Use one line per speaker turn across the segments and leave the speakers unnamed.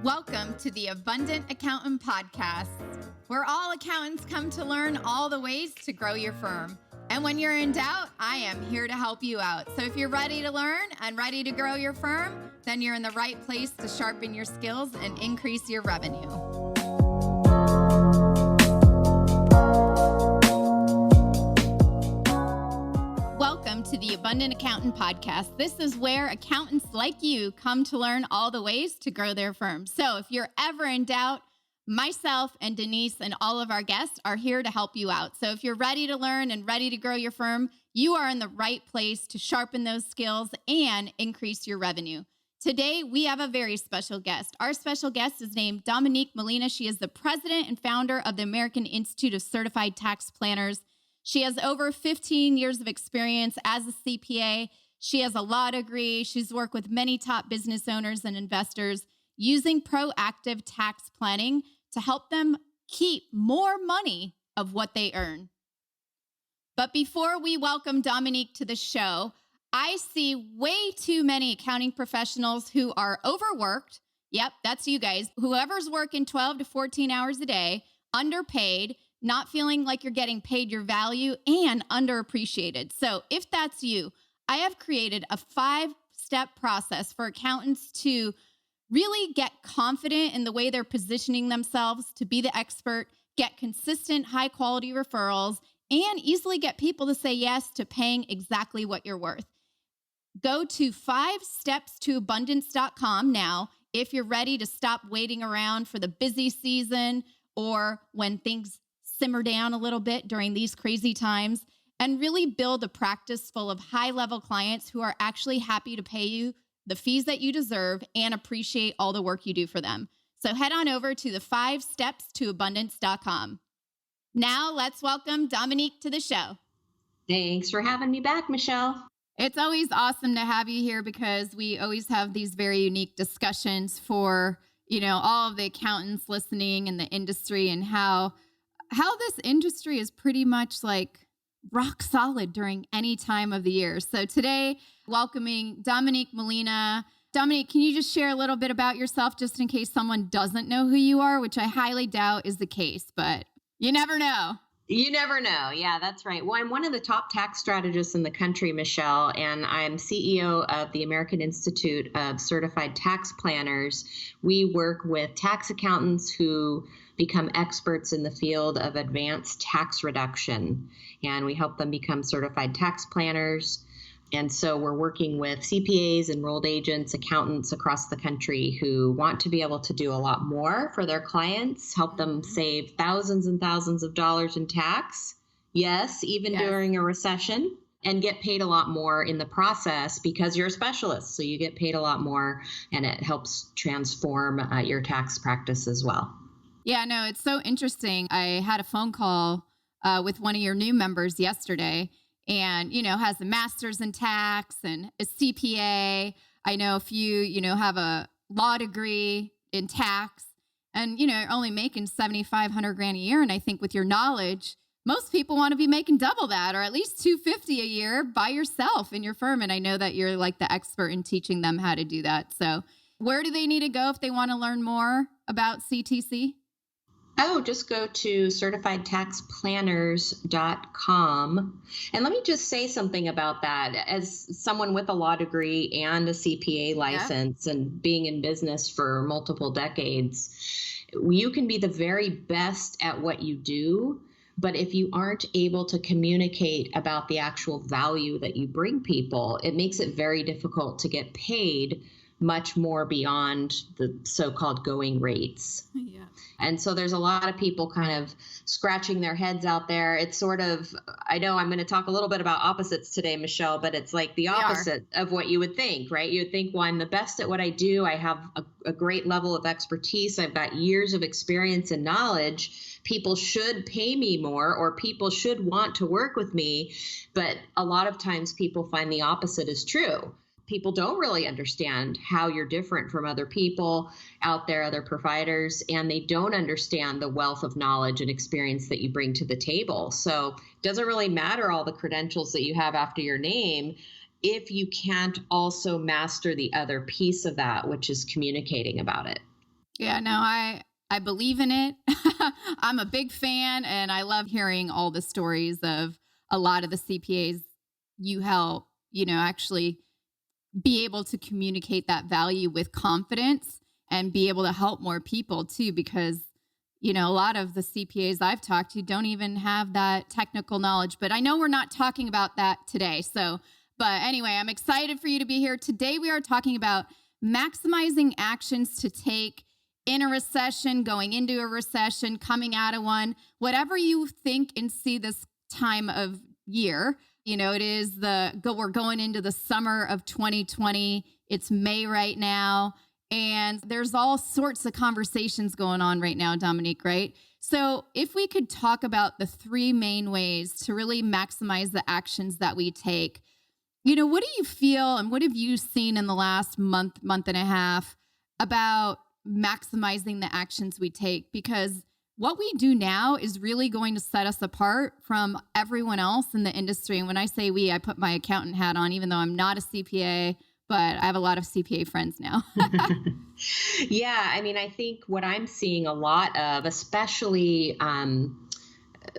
Welcome to the Abundant Accountant Podcast, where all accountants come to learn all the ways to grow your firm. And when you're in doubt, I am here to help you out. So if you're ready to learn and ready to grow your firm, then you're in the right place to sharpen your skills and increase your revenue. Welcome to the Abundant Accountant Podcast. This is where accountants like you come to learn all the ways to grow their firm. So if you're ever in doubt, myself and Denise and all of our guests are here to help you out. So if you're ready to learn and ready to grow your firm, you are in the right place to sharpen those skills and increase your revenue. Today, we have a very special guest. Our special guest is named Dominique Molina. She is the president and founder of the American Institute of Certified Tax Planners. She has over 15 years of experience as a CPA. She has a law degree. She's worked with many top business owners and investors using proactive tax planning to help them keep more money of what they earn. But before we welcome Dominique to the show, I see way too many accounting professionals who are overworked. Yep, that's you guys. Whoever's working 12 to 14 hours a day, underpaid, not feeling like you're getting paid your value, and underappreciated. So if that's you, I have created a 5-step process for accountants to really get confident in the way they're positioning themselves to be the expert, get consistent, high-quality referrals, and easily get people to say yes to paying exactly what you're worth. Go to 5stepstoabundance.com now if you're ready to stop waiting around for the busy season or when things simmer down a little bit during these crazy times, and really build a practice full of high-level clients who are actually happy to pay you the fees that you deserve and appreciate all the work you do for them. So head on over to the 5stepstoabundance.com. Now let's welcome Dominique to the show.
Thanks for having me back, Michelle.
It's always awesome to have you here because we always have these very unique discussions for, all of the accountants listening in the industry and how this industry is pretty much like rock solid during any time of the year. So today, welcoming Dominique Molina. Dominique, can you just share a little bit about yourself just in case someone doesn't know who you are, which I highly doubt is the case, but you never know.
You never know. Yeah, that's right. Well, I'm one of the top tax strategists in the country, Michelle, and I'm CEO of the American Institute of Certified Tax Planners. We work with tax accountants who become experts in the field of advanced tax reduction, and we help them become certified tax planners. And so we're working with CPAs, enrolled agents, accountants across the country who want to be able to do a lot more for their clients, help them save thousands and thousands of dollars in tax. Yes, even during a recession, and get paid a lot more in the process because you're a specialist. So you get paid a lot more and it helps transform your tax practice as well.
Yeah, no, it's so interesting. I had a phone call with one of your new members yesterday and, has a master's in tax and a CPA. I know if you, have a law degree in tax and, you're only making $7,500 a year. And I think with your knowledge, most people want to be making double that or at least $250 a year by yourself in your firm. And I know that you're like the expert in teaching them how to do that. So where do they need to go if they want to learn more about CTC?
Oh, just go to certifiedtaxplanners.com. And let me just say something about that. As someone with a law degree and a CPA license and being in business for multiple decades, you can be the very best at what you do. But if you aren't able to communicate about the actual value that you bring people, it makes it very difficult to get paid much more beyond the so-called going rates. Yeah. And so there's a lot of people kind of scratching their heads out there. It's sort of, I know I'm going to talk a little bit about opposites today, Michelle, but it's like the opposite of what you would think, right? You would think, well, I'm the best at what I do. I have a great level of expertise. I've got years of experience and knowledge. People should pay me more or people should want to work with me. But a lot of times people find the opposite is true. People don't really understand how you're different from other people out there, other providers, and they don't understand the wealth of knowledge and experience that you bring to the table. So it doesn't really matter all the credentials that you have after your name if you can't also master the other piece of that, which is communicating about it.
Yeah, no, I believe in it. I'm a big fan, and I love hearing all the stories of a lot of the CPAs you help, actually be able to communicate that value with confidence and be able to help more people too, because, a lot of the CPAs I've talked to don't even have that technical knowledge, but I know we're not talking about that today. But anyway, I'm excited for you to be here. Today, we are talking about maximizing actions to take in a recession, going into a recession, coming out of one, whatever you think and see this time of year. It is we're going into the summer of 2020. It's May right now. And there's all sorts of conversations going on right now, Dominique, right? So if we could talk about the three main ways to really maximize the actions that we take, what do you feel and what have you seen in the last month and a half about maximizing the actions we take? Because what we do now is really going to set us apart from everyone else in the industry. And when I say we, I put my accountant hat on, even though I'm not a CPA, but I have a lot of CPA friends now.
Yeah, I think what I'm seeing a lot of, especially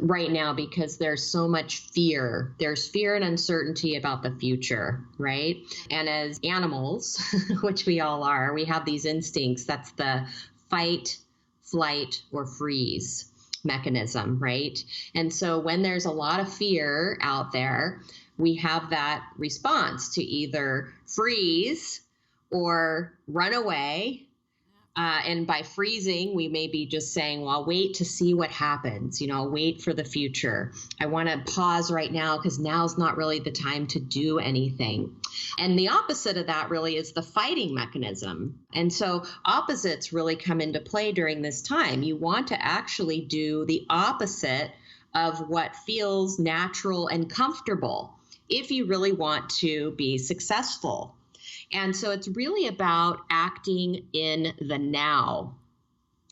right now, because there's so much fear. There's fear and uncertainty about the future, right? And as animals, which we all are, we have these instincts. That's the fight, flight, or freeze mechanism, right? And so when there's a lot of fear out there, we have that response to either freeze or run away. And by freezing, we may be just saying, well, I'll wait to see what happens. I'll wait for the future. I want to pause right now because now's not really the time to do anything. And the opposite of that really is the fighting mechanism. And so opposites really come into play during this time. You want to actually do the opposite of what feels natural and comfortable if you really want to be successful. And so it's really about acting in the now.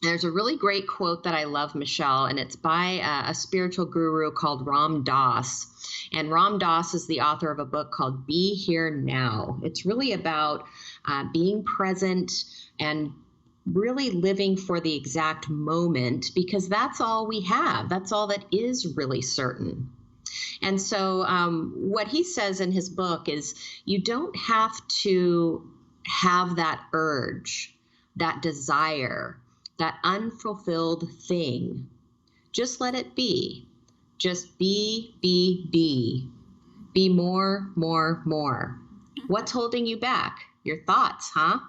There's a really great quote that I love, Michelle, and it's by a spiritual guru called Ram Dass. And Ram Dass is the author of a book called Be Here Now. It's really about being present and really living for the exact moment, because that's all we have. That's all that is really certain. And so what he says in his book is you don't have to have that urge, that desire, that unfulfilled thing. Just let it be. Just be. Be more. What's holding you back? Your thoughts, huh?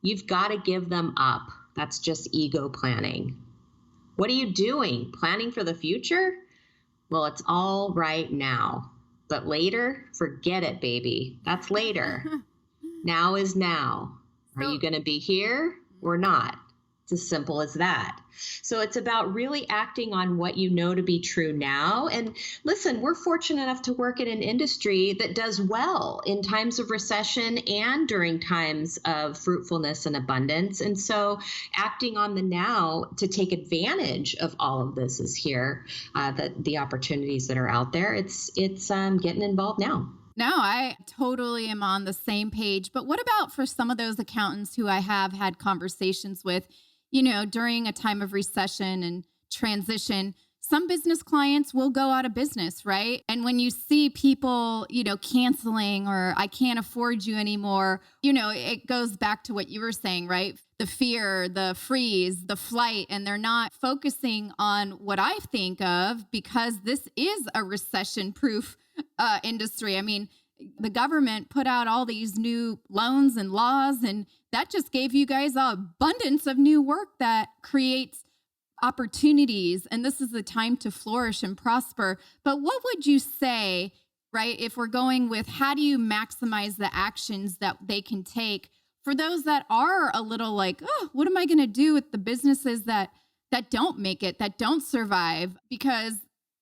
You've got to give them up. That's just ego planning. What are you doing? Planning for the future? Well, it's all right now, but later, forget it, baby. That's later. Now is now. Are you going to be here or not? It's as simple as that. So it's about really acting on what you know to be true now. And listen, we're fortunate enough to work in an industry that does well in times of recession and during times of fruitfulness and abundance. And so acting on the now to take advantage of all of this is here, the opportunities that are out there. It's getting involved now.
No, I totally am on the same page. But what about for some of those accountants who I have had conversations with, during a time of recession and transition? Some business clients will go out of business, right? And when you see people, canceling or I can't afford you anymore, it goes back to what you were saying, right? The fear, the freeze, the flight, and they're not focusing on what I think of, because this is a recession-proof industry. The government put out all these new loans and laws, and that just gave you guys an abundance of new work that creates opportunities. And this is the time to flourish and prosper. But what would you say, right, if we're going with how do you maximize the actions that they can take for those that are a little like, oh, what am I going to do with the businesses that don't make it, that don't survive? Because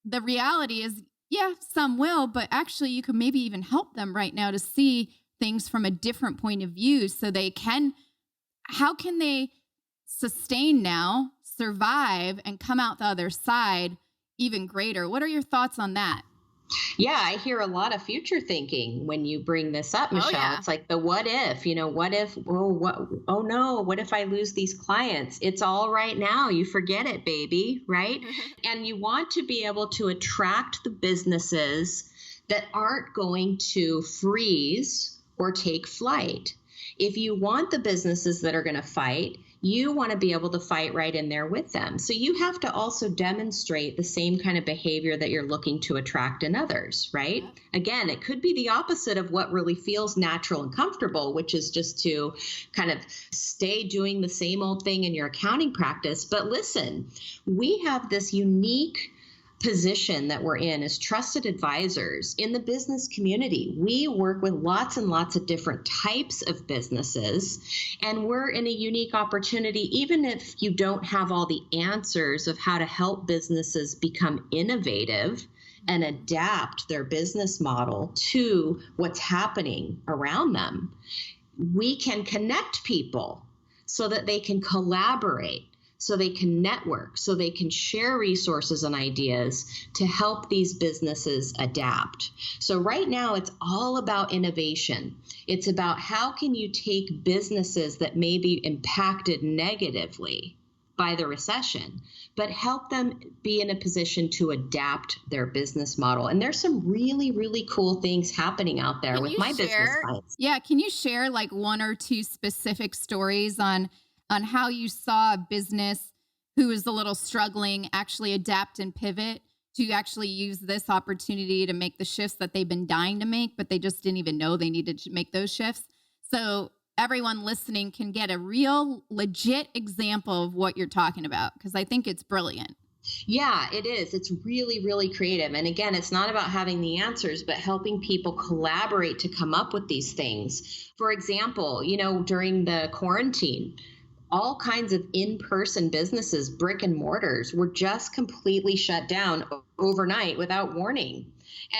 the reality is, yeah, some will, but actually you can maybe even help them right now to see things from a different point of view so how can they sustain now, survive, and come out the other side even greater? What are your thoughts on that?
Yeah, I hear a lot of future thinking when you bring this up,
Oh,
Michelle.
yeah.
It's like the what if, what if, oh no, what if I lose these clients? It's all right now. You forget it, baby, right? And you want to be able to attract the businesses that aren't going to freeze or take flight. If you want the businesses that are going to fight, you want to be able to fight right in there with them. So you have to also demonstrate the same kind of behavior that you're looking to attract in others, right?
Yep.
Again, it could be the opposite of what really feels natural and comfortable, which is just to kind of stay doing the same old thing in your accounting practice. But listen, we have this unique position that we're in as trusted advisors in the business community. We work with lots and lots of different types of businesses, and we're in a unique opportunity, even if you don't have all the answers of how to help businesses become innovative and adapt their business model to what's happening around them. We can connect people so that they can collaborate, so they can network, so they can share resources and ideas to help these businesses adapt. So right now, it's all about innovation. It's about how can you take businesses that may be impacted negatively by the recession, but help them be in a position to adapt their business model. And there's some really, really cool things happening out there
Can
with
you
my business
share?
clients.
Yeah, can you share like one or two specific stories on how you saw a business who is a little struggling actually adapt and pivot to actually use this opportunity to make the shifts that they've been dying to make, but they just didn't even know they needed to make those shifts? So everyone listening can get a real legit example of what you're talking about, because I think it's brilliant.
Yeah, it is. It's really, really creative. And again, it's not about having the answers, but helping people collaborate to come up with these things. For example, during the quarantine, all kinds of in-person businesses, brick and mortars, were just completely shut down overnight without warning.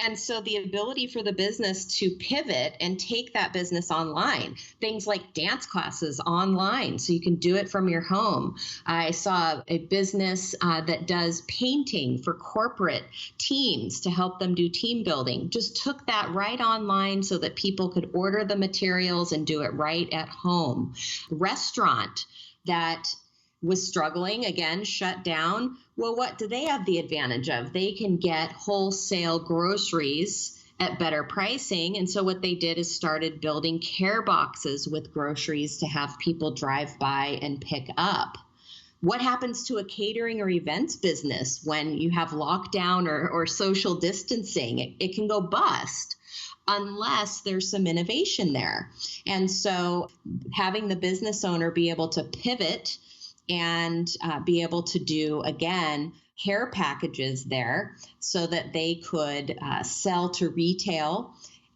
And so the ability for the business to pivot and take that business online, things like dance classes online, so you can do it from your home. I saw a business that does painting for corporate teams to help them do team building, just took that right online so that people could order the materials and do it right at home. Restaurant that was struggling, again, shut down. Well, what do they have the advantage of? They can get wholesale groceries at better pricing. And so what they did is started building care boxes with groceries to have people drive by and pick up. What happens to a catering or events business when you have lockdown or social distancing? It can go bust unless there's some innovation there. And so having the business owner be able to pivot and be able to do, again, care packages there so that they could sell to retail,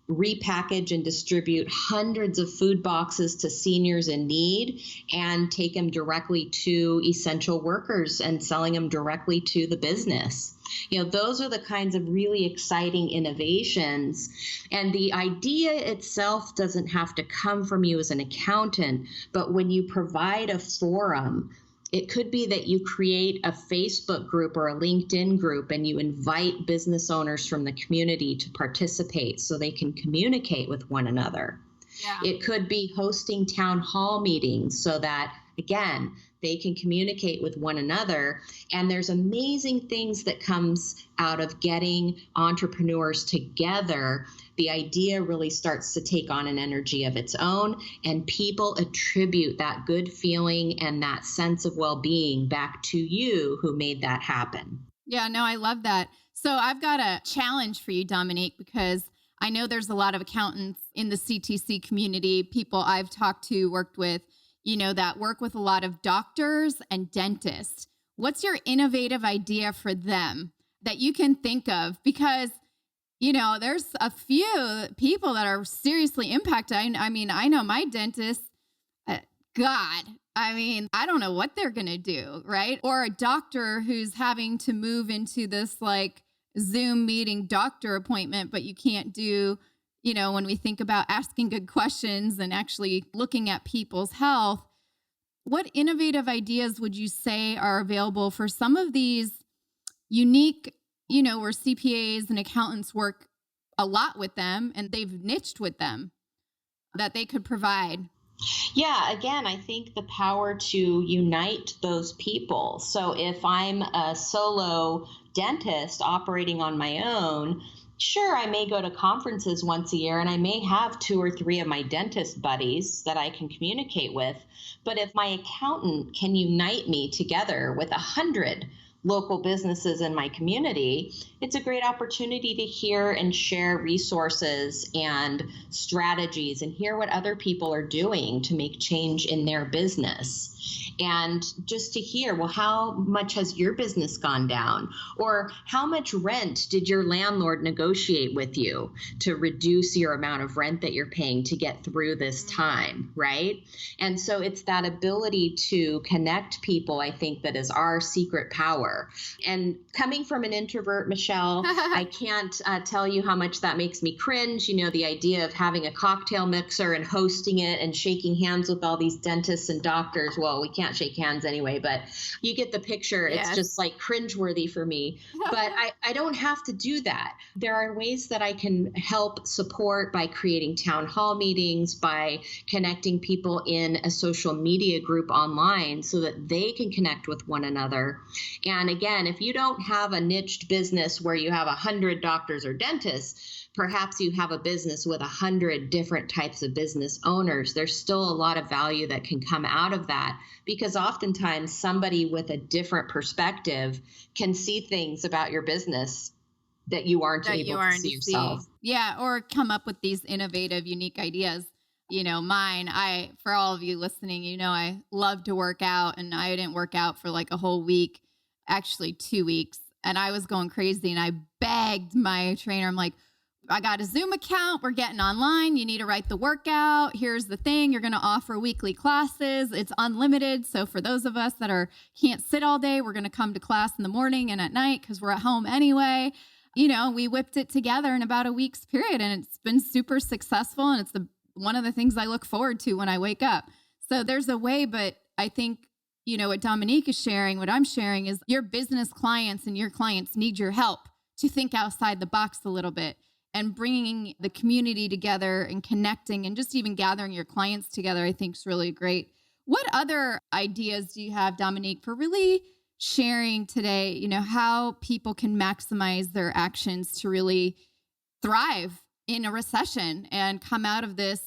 repackage and distribute hundreds of food boxes to seniors in need, and take them directly to essential workers and selling them directly to the business. Those are the kinds of really exciting innovations. And the idea itself doesn't have to come from you as an accountant, but when you provide a forum, it could be that you create a Facebook group or a LinkedIn group and you invite business owners from the community to participate so they can communicate with one another. Yeah. It could be hosting town hall meetings so that, again, they can communicate with one another. And there's amazing things that comes out of getting entrepreneurs together. The idea really starts to take on an energy of its own, and people attribute that good feeling and that sense of well-being back to you who made that happen.
Yeah, no, I love that. So I've got a challenge for you, Dominique, because I know there's a lot of accountants in the CTC community, people I've talked to, worked with, that work with a lot of doctors and dentists. What's your innovative idea for them that you can think of? Because, there's a few people that are seriously impacted. I mean, I know my dentist, God, I don't know what they're going to do, right? Or a doctor who's having to move into this like Zoom meeting doctor appointment, but you can't do, when we think about asking good questions and actually looking at people's health, what innovative ideas would you say are available for some of these unique where CPAs and accountants work a lot with them and they've niched with them that they could provide.
Yeah, again, I think the power to unite those people. So if I'm a solo dentist operating on my own, sure, I may go to conferences once a year and I may have 2 or 3 of my dentist buddies that I can communicate with. But if my accountant can unite me together with 100 local businesses in my community, it's a great opportunity to hear and share resources and strategies and hear what other people are doing to make change in their business. And just to hear, well, how much has your business gone down? Or how much rent did your landlord negotiate with you to reduce your amount of rent that you're paying to get through this time, right? And so it's that ability to connect people, I think, that is our secret power. And coming from an introvert, Michelle, I can't tell you how much that makes me cringe. The idea of having a cocktail mixer and hosting it and shaking hands with all these dentists and doctors. Well, we can't shake hands anyway, but you get the picture. Yes. It's just like cringeworthy for me. But I don't have to do that. There are ways that I can help support by creating town hall meetings, by connecting people in a social media group online so that they can connect with one another. And again, if you don't have a niched business where you have 100 doctors or dentists, perhaps you have a business with 100 different types of business owners. There's still a lot of value that can come out of that, because oftentimes somebody with a different perspective can see things about your business that you aren't able to see yourself.
Yeah, or come up with these innovative, unique ideas. For all of you listening, I love to work out, and I didn't work out for like a whole week, actually 2 weeks. And I was going crazy, and I begged my trainer. I'm like, I got a Zoom account. We're getting online. You need to write the workout. Here's the thing. You're going to offer weekly classes. It's unlimited. So for those of us that can't sit all day, we're going to come to class in the morning and at night because we're at home anyway. We whipped it together in about a week's period, and it's been super successful. And it's one of the things I look forward to when I wake up. So there's a way, but I think, what Dominique is sharing, what I'm sharing is your business clients and your clients need your help to think outside the box a little bit. And bringing the community together and connecting and just even gathering your clients together, I think is really great. What other ideas do you have, Dominique, for really sharing today, how people can maximize their actions to really thrive in a recession and come out of this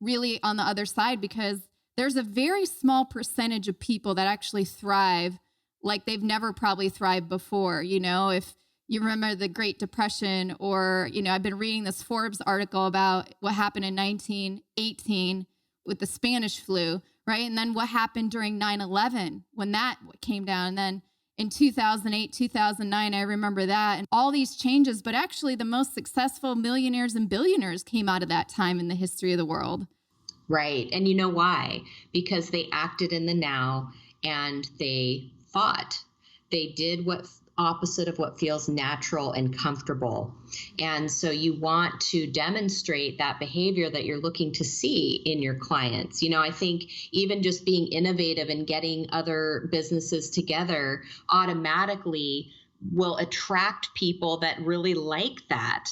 really on the other side? Because there's a very small percentage of people that actually thrive like they've never probably thrived before. If you remember the Great Depression, or, I've been reading this Forbes article about what happened in 1918 with the Spanish flu, right? And then what happened during 9/11 when that came down. And then in 2008, 2009, I remember that, and all these changes. But actually the most successful millionaires and billionaires came out of that time in the history of the world.
Right. And you know why? Because they acted in the now and they fought. They did opposite of what feels natural and comfortable. And so you want to demonstrate that behavior that you're looking to see in your clients. I think even just being innovative and getting other businesses together automatically will attract people that really like that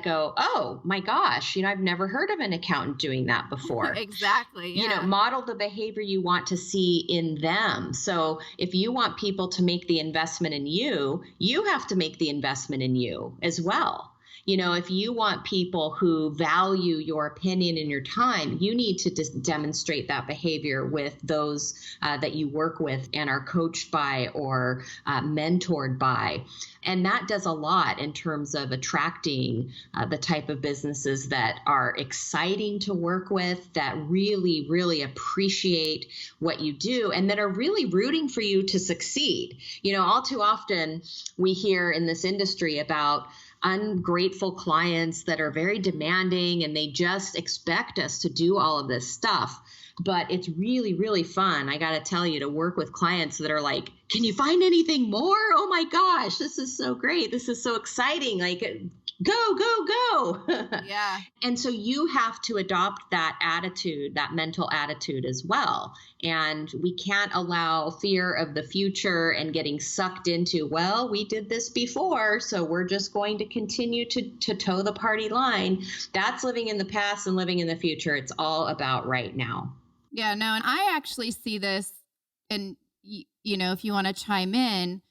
go, oh my gosh, I've never heard of an accountant doing that before.
Exactly. Yeah.
Model the behavior you want to see in them. So if you want people to make the investment in you, you have to make the investment in you as well. If you want people who value your opinion and your time, you need to demonstrate that behavior with those that you work with and are coached by or mentored by. And that does a lot in terms of attracting the type of businesses that are exciting to work with, that really, really appreciate what you do, and that are really rooting for you to succeed. All too often we hear in this industry about ungrateful clients that are very demanding and they just expect us to do all of this stuff. But it's really, really fun, I got to tell you, to work with clients that are like, can you find anything more? Oh my gosh, this is so great. This is so exciting. Like, go, go, go.
Yeah.
And so you have to adopt that attitude, that mental attitude as well. And we can't allow fear of the future and getting sucked into, well, we did this before, so we're just going to continue to toe the party line. That's living in the past and living in the future. It's all about right now.
Yeah, no, and I actually see this, and if you want to chime in,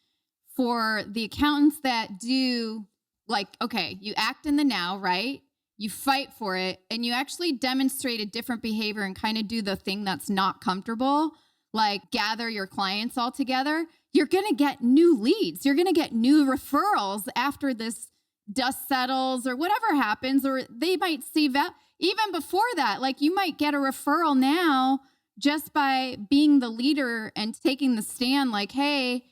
for the accountants that do, like, okay, you act in the now, right? You fight for it, and you actually demonstrate a different behavior and kind of do the thing that's not comfortable, like gather your clients all together. You're going to get new leads. You're going to get new referrals after this dust settles or whatever happens, or they might see that even before that. Like, you might get a referral now just by being the leader and taking the stand, like, hey,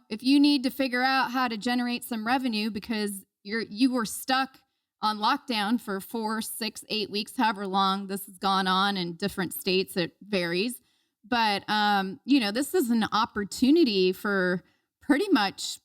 if you need to figure out how to generate some revenue because you were stuck on lockdown for 4, 6, 8 weeks, however long this has gone on in different states, it varies. But, this is an opportunity for pretty much,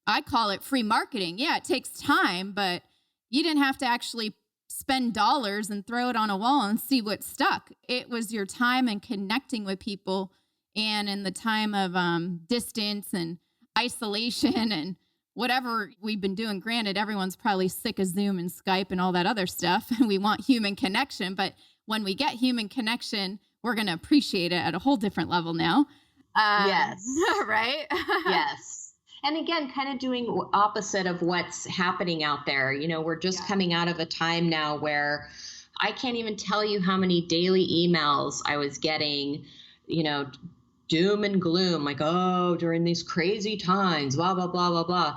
I call it free marketing. Yeah, it takes time, but you didn't have to actually spend dollars and throw it on a wall and see what stuck. It was your time and connecting with people. And in the time of distance and isolation and whatever we've been doing, granted, everyone's probably sick of Zoom and Skype and all that other stuff. And we want human connection. But when we get human connection, we're going to appreciate it at a whole different level now.
Yes.
Right?
Yes. And again, kind of doing opposite of what's happening out there. We're just coming out of a time now where I can't even tell you how many daily emails I was getting, doom and gloom, like, oh, during these crazy times, blah, blah, blah, blah, blah.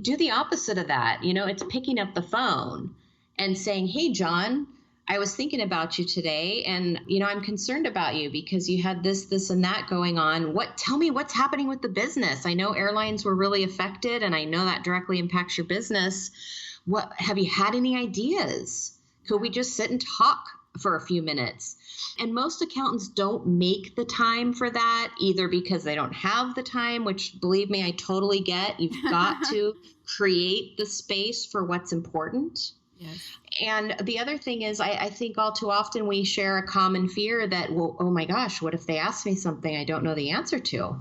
Do the opposite of that. It's picking up the phone and saying, hey, John, I was thinking about you today, and, I'm concerned about you because you had this, and that going on. Tell me what's happening with the business. I know airlines were really affected, and I know that directly impacts your business. Have you had any ideas? Could we just sit and talk for a few minutes? And most accountants don't make the time for that, either because they don't have the time, which, believe me, I totally get. You've got to create the space for what's important.
Yes.
And the other thing is, I think all too often we share a common fear that, well, oh my gosh, what if they ask me something I don't know the answer to?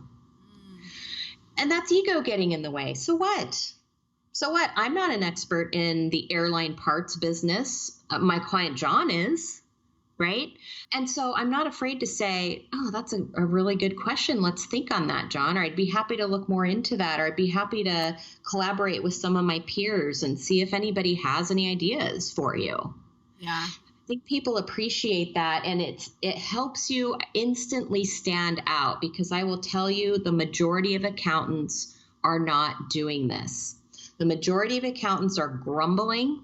And that's ego getting in the way. So what? I'm not an expert in the airline parts business. My client, John, is. Right? And so I'm not afraid to say, oh, that's a really good question. Let's think on that, John. Or I'd be happy to look more into that. Or I'd be happy to collaborate with some of my peers and see if anybody has any ideas for you.
Yeah.
I think people appreciate that. And it helps you instantly stand out, because I will tell you, the majority of accountants are not doing this. The majority of accountants are grumbling.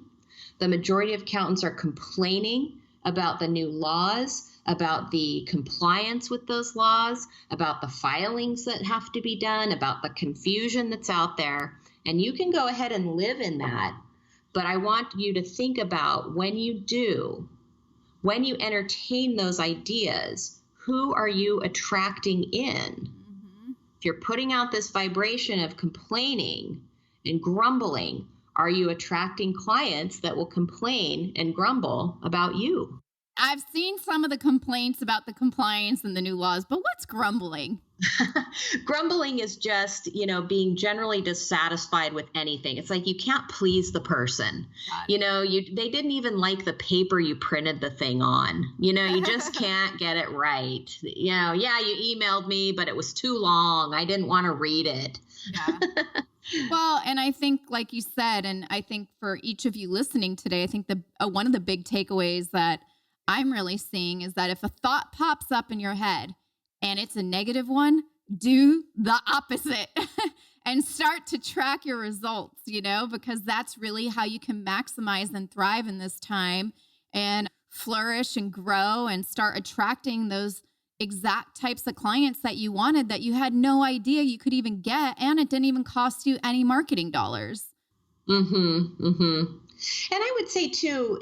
The majority of accountants are complaining about the new laws, about the compliance with those laws, about the filings that have to be done, about the confusion that's out there. And you can go ahead and live in that. But I want you to think about, when you entertain those ideas, who are you attracting in? Mm-hmm. If you're putting out this vibration of complaining and grumbling, are you attracting clients that will complain and grumble about you?
I've seen some of the complaints about the compliance and the new laws, but what's grumbling?
Grumbling is just, being generally dissatisfied with anything. It's like you can't please the person. They didn't even like the paper you printed the thing on. You just can't get it right. You emailed me, but it was too long. I didn't want to read it.
Yeah. Well, and I think, like you said, and I think for each of you listening today, I think one of the big takeaways that I'm really seeing is that if a thought pops up in your head and it's a negative one, do the opposite and start to track your results, because that's really how you can maximize and thrive in this time and flourish and grow and start attracting those exact types of clients that you wanted, that you had no idea you could even get, and it didn't even cost you any marketing dollars.
Mm-hmm. Mm-hmm. And I would say too,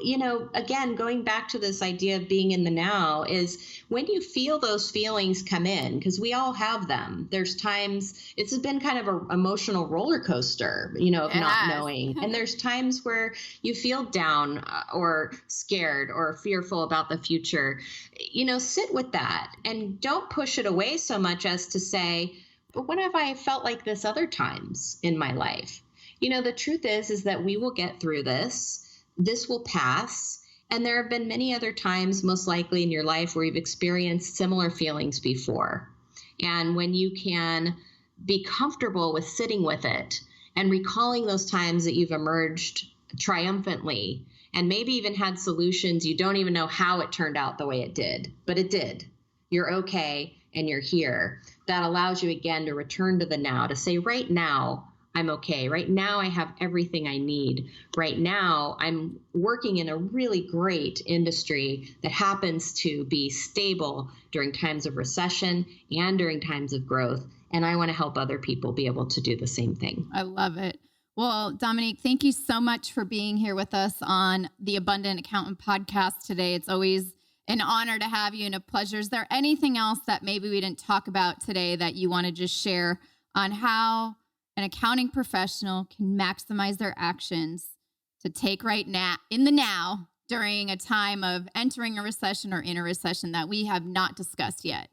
again, going back to this idea of being in the now is when you feel those feelings come in, because we all have them. There's times it's been kind of an emotional roller coaster, of not knowing. And there's times where you feel down or scared or fearful about the future. Sit with that and don't push it away so much as to say, but what have I felt like this other times in my life? The truth is that we will get through this. This will pass. And there have been many other times, most likely in your life, where you've experienced similar feelings before. And when you can be comfortable with sitting with it and recalling those times that you've emerged triumphantly and maybe even had solutions, you don't even know how it turned out the way it did, but it did. You're okay and you're here. That allows you again to return to the now, to say right now, I'm okay. Right now, I have everything I need. Right now, I'm working in a really great industry that happens to be stable during times of recession and during times of growth. And I want to help other people be able to do the same thing.
I love it. Well, Dominique, thank you so much for being here with us on the Abundant Accountant podcast today. It's always an honor to have you and a pleasure. Is there anything else that maybe we didn't talk about today that you want to just share on how an accounting professional can maximize their actions to take right now in the now during a time of entering a recession or in a recession that we have not discussed yet?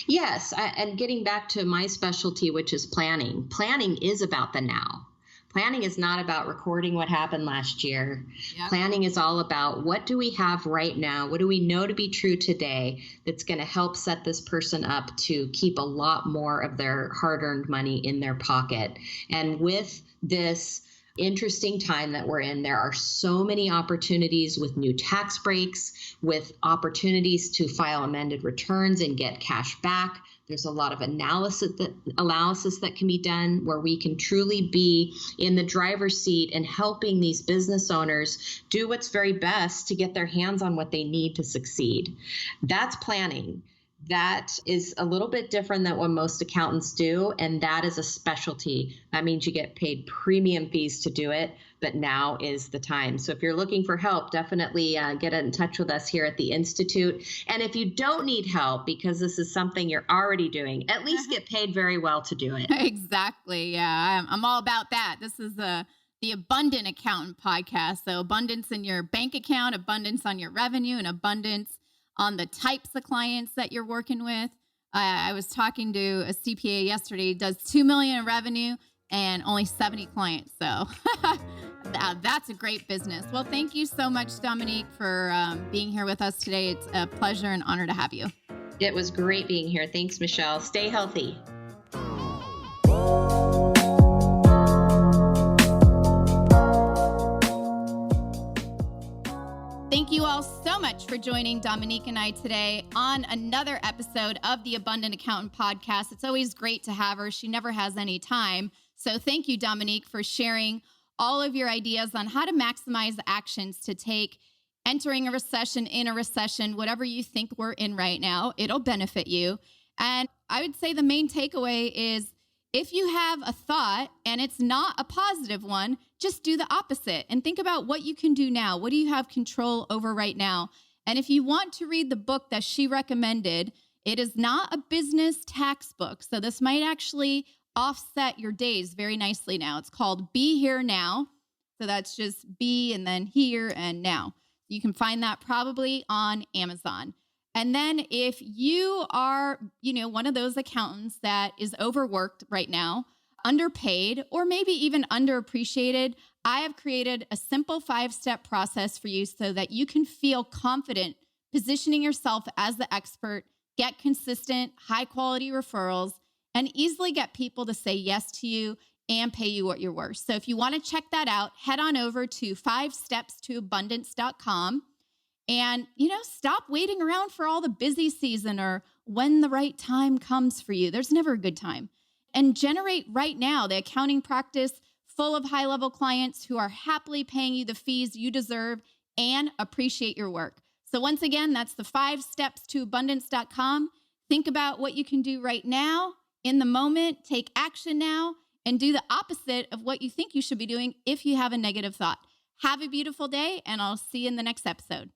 Yes. And getting back to my specialty, which is planning. Planning is about the now. Planning is not about recording what happened last year. Yep. Planning is all about what do we have right now? What do we know to be true today that's going to help set this person up to keep a lot more of their hard-earned money in their pocket? And with this interesting time that we're in, there are so many opportunities with new tax breaks, with opportunities to file amended returns and get cash back. There's a lot of analysis that can be done where we can truly be in the driver's seat and helping these business owners do what's very best to get their hands on what they need to succeed. That's planning. That is a little bit different than what most accountants do, and that is a specialty. That means you get paid premium fees to do it, but now is the time. So if you're looking for help, definitely get in touch with us here at the Institute. And if you don't need help because this is something you're already doing, at least get paid very well to do it.
Exactly. Yeah, I'm all about that. This is the Abundant Accountant podcast. So abundance in your bank account, abundance on your revenue, and abundance on the types of clients that you're working with. I was talking to a CPA yesterday, does $2 million in revenue and only 70 clients. So that's a great business. Well, thank you so much, Dominique, for being here with us today. It's a pleasure and honor to have you.
It was great being here. Thanks, Michelle. Stay healthy.
Thank you all so much for joining Dominique and I today on another episode of the Abundant Accountant podcast. It's always great to have her. She never has any time. So thank you, Dominique, for sharing all of your ideas on how to maximize actions to take entering a recession, in a recession, whatever you think we're in right now. It'll benefit you. And I would say the main takeaway is if you have a thought and it's not a positive one, just do the opposite and think about what you can do now. What do you have control over right now? And if you want to read the book that she recommended, it is not a business tax book. So this might actually offset your days very nicely now. It's called Be Here Now. So that's just be and then here and now. You can find that probably on Amazon. And then if you are, one of those accountants that is overworked right now, underpaid, or maybe even underappreciated, I have created a simple 5-step process for you so that you can feel confident positioning yourself as the expert, get consistent, high-quality referrals, and easily get people to say yes to you and pay you what you're worth. So if you want to check that out, head on over to 5stepstoabundance.com. And, stop waiting around for all the busy season or when the right time comes for you. There's never a good time. And generate right now the accounting practice full of high-level clients who are happily paying you the fees you deserve and appreciate your work. So once again, that's the 5stepstoabundance.com. Think about what you can do right now, in the moment, take action now, and do the opposite of what you think you should be doing if you have a negative thought. Have a beautiful day, and I'll see you in the next episode.